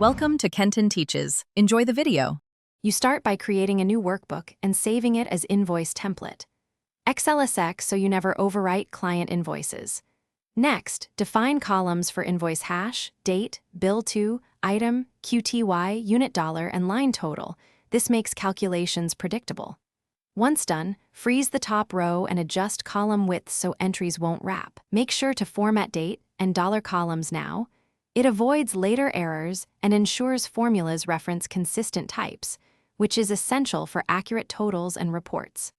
Welcome to Kenton Teaches. Enjoy the video. You start by creating a new workbook and saving it as invoice template. XLSX so you never overwrite client invoices. Next, define columns for invoice hash, date, bill to, item, QTY, unit dollar, and line total. This makes calculations predictable. Once done, freeze the top row and adjust column width so entries won't wrap. Make sure to format date and dollar columns now. It avoids later errors and ensures formulas reference consistent types, which is essential for accurate totals and reports.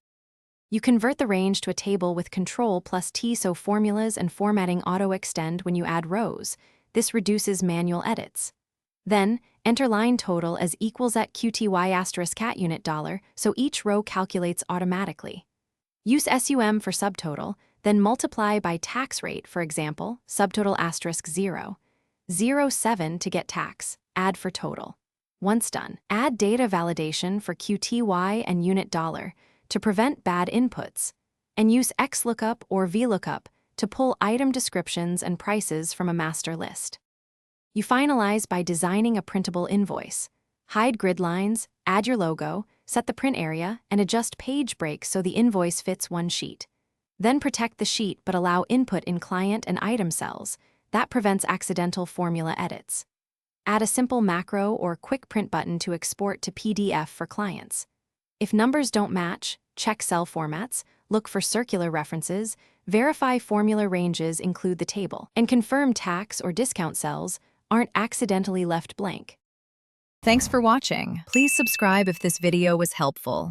You convert the range to a table with Control+T so formulas and formatting auto-extend when you add rows. This reduces manual edits. Then, enter line total as equals at QTY *cat unit dollar so each row calculates automatically. Use SUM for subtotal, then multiply by tax rate, for example, subtotal *0. 0.7 to get tax, add for total. Once done, add data validation for QTY and unit dollar to prevent bad inputs, and use XLOOKUP or VLOOKUP to pull item descriptions and prices from a master list. You finalize by designing a printable invoice. Hide grid lines, add your logo, set the print area, and adjust page breaks so the invoice fits one sheet. Then protect the sheet but allow input in client and item cells. That prevents accidental formula edits. Add a simple macro or quick print button to export to PDF for clients. If numbers don't match, check cell formats, look for circular references, verify formula ranges include the table, and confirm tax or discount cells aren't accidentally left blank. Thanks for watching. Please subscribe if this video was helpful.